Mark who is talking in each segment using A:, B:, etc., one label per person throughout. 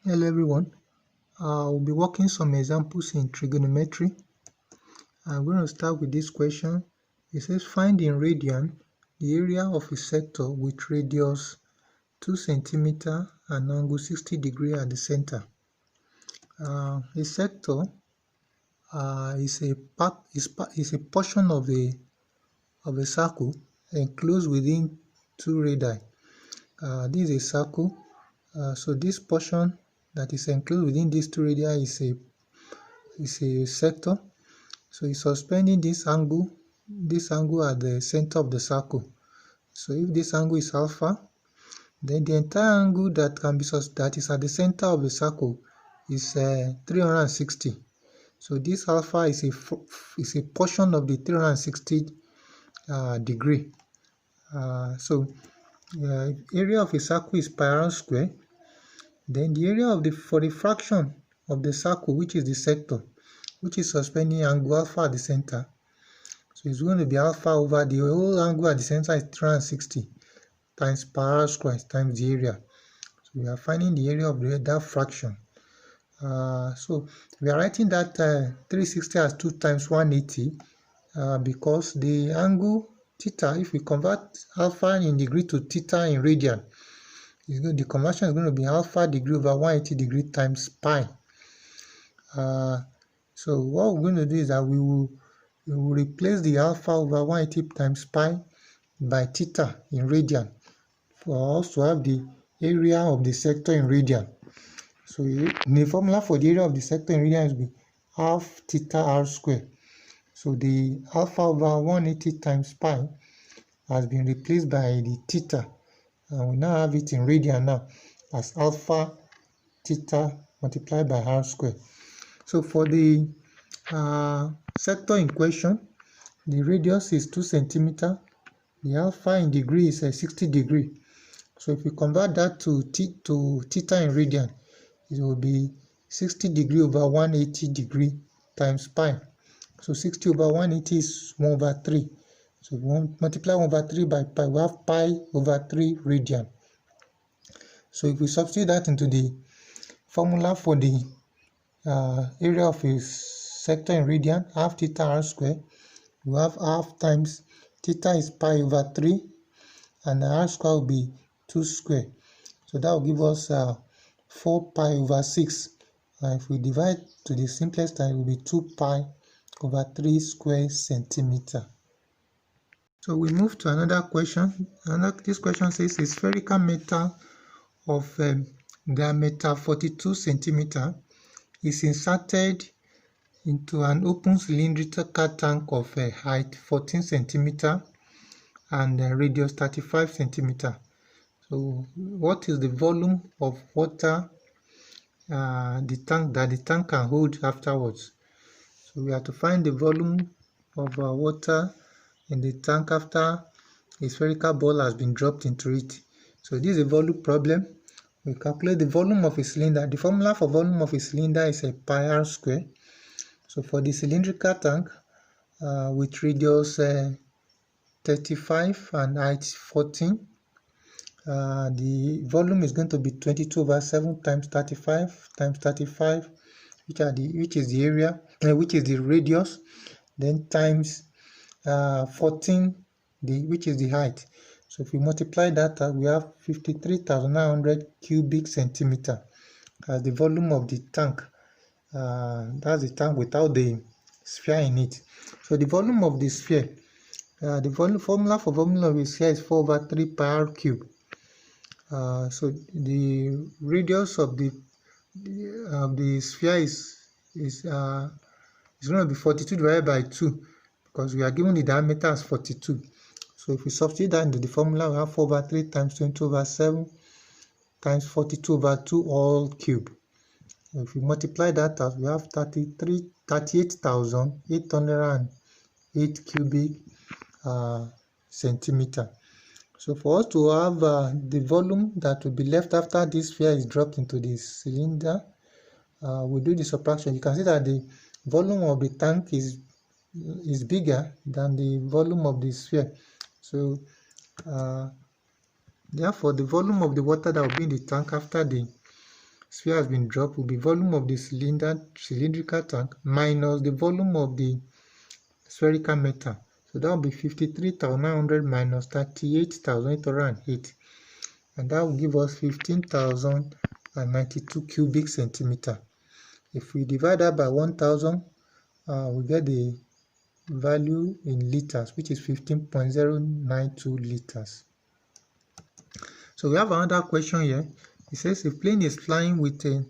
A: Hello everyone, we'll be working some examples in trigonometry. I'm going to start with this question. It says find in radian the area of a sector with radius 2 cm and angle 60 degree at the center. A sector is a portion of a circle enclosed within 2 radii. This is a circle, so this portion that is enclosed within these 2 radii is a sector. So it's suspending this angle at the center of the circle. So if this angle is alpha, then the entire angle that is at the center of the circle is 360. So this alpha is a portion of the 360 degree. Area of a circle is pi r square. Then the area for the fraction of the circle, which is the sector, which is suspending angle alpha at the center. So it's going to be alpha over the whole angle at the center is 360 times pi r square times the area. So we are finding the area of that fraction. So we are writing that 360 as 2 times 180 because the angle theta, if we convert alpha in degree to theta in radian, the conversion is going to be alpha degree over 180 degree times pi. So what we're going to do is that we will replace the alpha over 180 times pi by theta in radian for us to have the area of the sector in radian. So the formula for the area of the sector in radian is half theta r square. So the alpha over 180 times pi has been replaced by the theta, and we now have it in radian now as alpha theta multiplied by r square. So for the sector in question, the radius is 2 cm, the alpha in degree is 60 degree. So if we convert that to theta in radian, it will be 60 degree over 180 degree times pi. So 60 over 180 is 1 over 3. So we want multiply 1 over 3 by pi, we have pi over 3 radian. So if we substitute that into the formula for the area of a sector in radian, half theta r square, we have half times theta is pi over 3 and the r square will be 2 square. So that will give us 4 pi over 6. If we divide to the simplest time, it will be 2 pi over 3 square centimeter. So we move to another question. This question says a spherical metal of diameter 42 centimeter is inserted into an open cylindrical tank of height 14 centimeter and radius 35 centimeter. So what is the volume of water the tank can hold afterwards? So we have to find the volume of water in the tank after a spherical ball has been dropped into it. So this is a volume problem. We calculate the volume of a cylinder. The formula for volume of a cylinder is a pi r square. So for the cylindrical tank with radius 35 and height 14, the volume is going to be 22 over 7 times 35 times 35, which is the area, which is the radius, then times 14, which is the height. So if we multiply that, we have 53,900 cubic centimeter as the volume of the tank. That's the tank without the sphere in it. So the volume of the sphere, the formula for volume of the sphere is 4 over 3 pi r cube. So the radius of the sphere is going to be 42 divided by 2 because we are given the diameter as 42. So if we substitute that into the formula, we have 4 over 3 times 20 over 7 times 42 over 2 all cube. If we multiply that out, we have 38,808 cubic centimeter. So for us to have the volume that will be left after this sphere is dropped into the cylinder, we do the subtraction. You can see that the volume of the tank is bigger than the volume of the sphere. So therefore the volume of the water that will be in the tank after the sphere has been dropped will be volume of the cylindrical tank minus the volume of the spherical metal. So that will be 53,900 minus 38,808, and that will give us 15,092 cubic centimeter. If we divide that by 1,000, we get the value in liters, which is 15.092 liters. So we have another question here. It says a plane is flying with an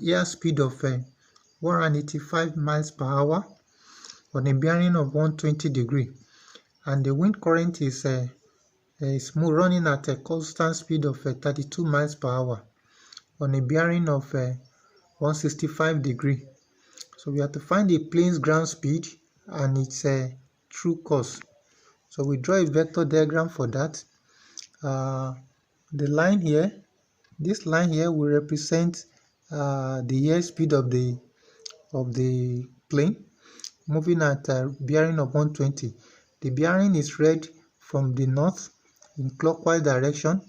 A: air speed of 185 miles per hour on a bearing of 120 degree, and the wind current is running at a constant speed of 32 miles per hour on a bearing of 165 degree. So we have to find the plane's ground speed and its true course. So we draw a vector diagram for that. The line here, this line here will represent the airspeed of the plane moving at a bearing of 120. The bearing is read from the north in clockwise direction,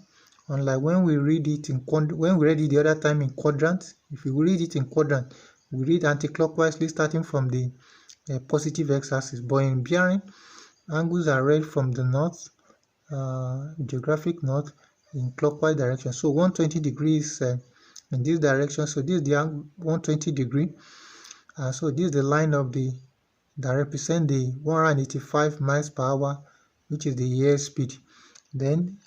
A: unlike when we read it the other time in quadrant. If we read it in quadrant, we read anti-clockwise starting from the positive x-axis, but in bearing, angles are read from the north, geographic north, in clockwise direction. So 120 degrees in this direction, so this is the angle 120 degree. So this is the line of that represent the 185 miles per hour, which is the airspeed. Then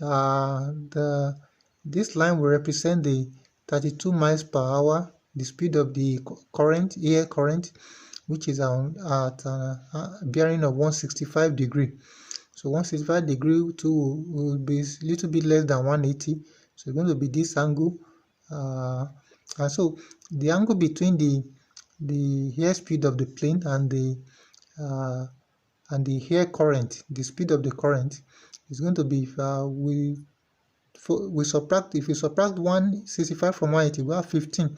A: this line will represent the 32 miles per hour, the speed of the air current, which is at a bearing of 165 degree. So 165 degree will be a little bit less than 180. So it's going to be this angle. And so the angle between the airspeed of the plane and the air current, the speed of the current, is going to be if we subtract 165 from 180, we have 15.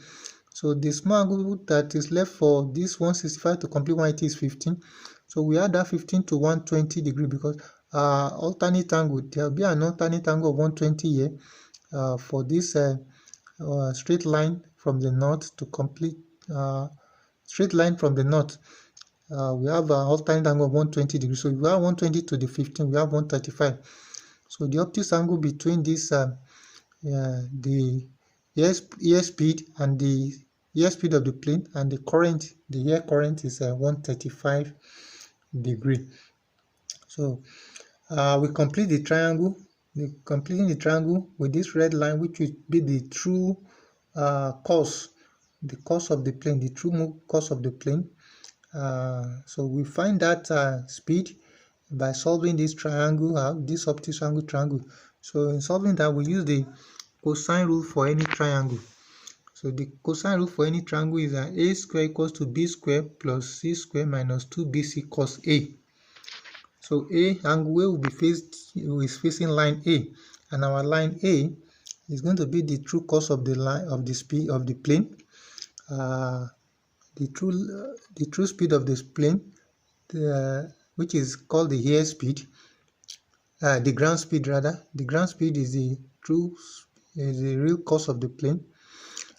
A: So the small angle that is left for this 165 to complete 180 is 15. So we add that 15 to 120 degree because alternate angle, there will be an alternate angle of 120 here for this straight line from the north to complete straight line from the north. We have an alternate angle of 120 degrees. So if we have 120 to the 15, we have 135. So the optics angle between this the airspeed and the airspeed of the plane and the current, the air current, is 135 degree. So we complete the triangle. Completing the triangle with this red line, which will be the true course, the course of the plane, the true course of the plane. So we find that speed by solving this triangle, this optics angle triangle. So in solving that, we use the cosine rule for any triangle. So the cosine rule for any triangle is that a square equals to b square plus c square minus 2bc cos a. So angle A is facing line A, and our line A is going to be the true course of the line of the speed of the plane, the true speed of this plane, which is called the airspeed, the ground speed rather. The ground speed is the real course of the plane.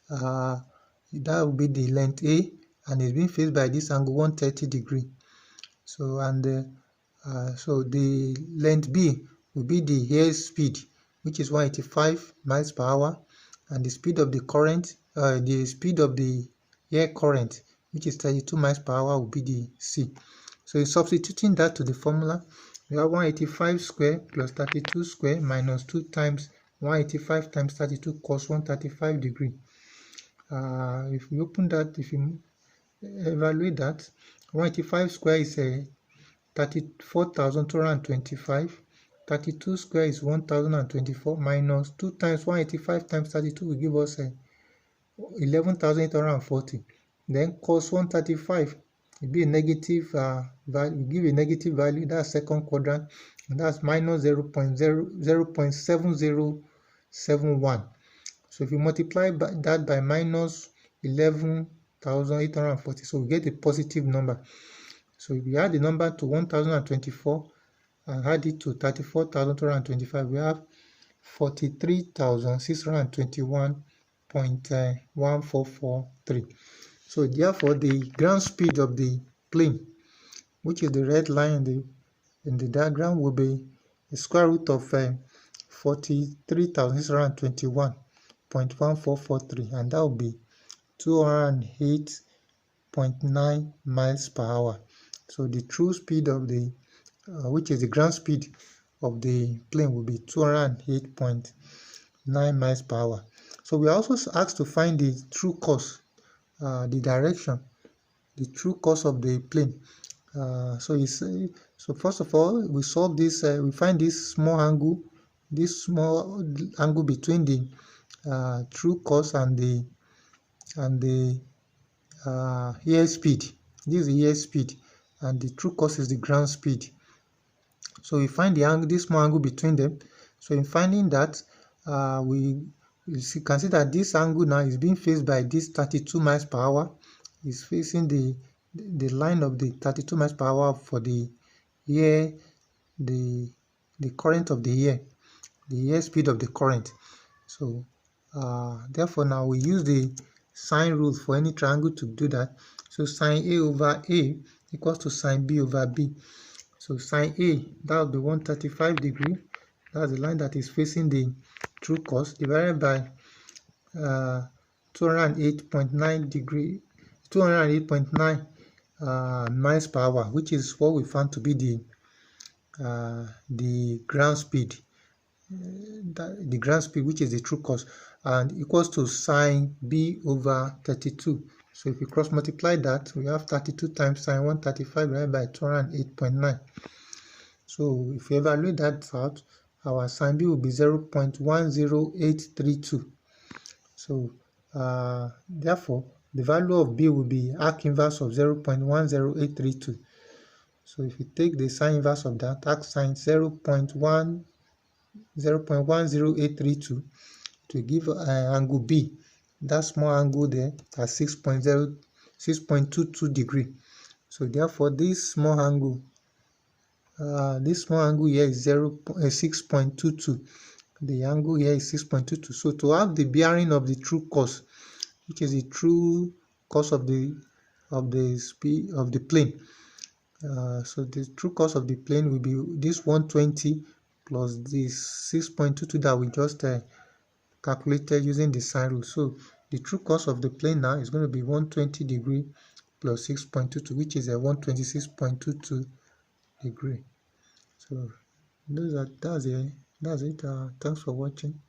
A: That will be the length A, and it's being faced by this angle 130 degree. So so the length B will be the airspeed, which is 185 miles per hour, and the speed of the current, the speed of the air current, which is 32 miles per hour, will be the C. So in substituting that to the formula, we have 185 square plus 32 square minus 2 times 185 times 32 cos 135 degree. If we open that, if you evaluate that, 185 square is 34,225. 32 square is 1,024 minus 2 times 185 times 32 will give us 11,840. Then cos 135 will be a negative value, will give a negative value. That's second quadrant, and that's minus 0.7071. So if you multiply that by minus 11,840, so we get a positive number. So if we add the number to 1,024 and add it to 34,225, we have 43,621 0.1443. So therefore the ground speed of the plane, which is the red line in the diagram, will be the square root of 43,621.1443, and that will be 208.9 miles per hour. So the true speed of the which is the ground speed of the plane, will be 208.9 miles per hour. So we are also asked to find the true course, the direction, the true course of the plane. So first of all, we solve this. We find this small angle between the true course and the air speed. This is the air speed, and the true course is the ground speed. So we find the angle, this small angle between them. So in finding that, we can see that this angle now is being faced by this 32 miles per hour. Is facing the line of the 32 miles per hour for the air, the current of the air, the air speed of the current. So therefore now we use the sine rule for any triangle to do that. So sine A over A equals to sine B over B. So sine A, that will be 135 degree. That's the line that is facing the true course, divided by 208.9 degree, 208.9 miles per hour, which is what we found to be the ground speed. The ground speed, which is the true course, and equals to sine B over 32. So if we cross multiply that, we have 32 times sine 135 divided by 208.9. So if we evaluate that out, our sine B will be 0.10832. So therefore, the value of B will be arc inverse of 0.10832. So if you take the sine inverse of that, arc sine 0.10832, to give angle B, that small angle there, at 6.22 degree. So therefore this small angle here is 6.22. The angle here is 6.22. So to have the bearing of the true course, which is the true course of the speed of the plane, so the true course of the plane will be this 120 plus this 6.22 that we just calculated using the sine rule. So the true course of the plane now is going to be 120 degree plus 6.22, which is a 126.22 degree. So that's it. Thanks for watching.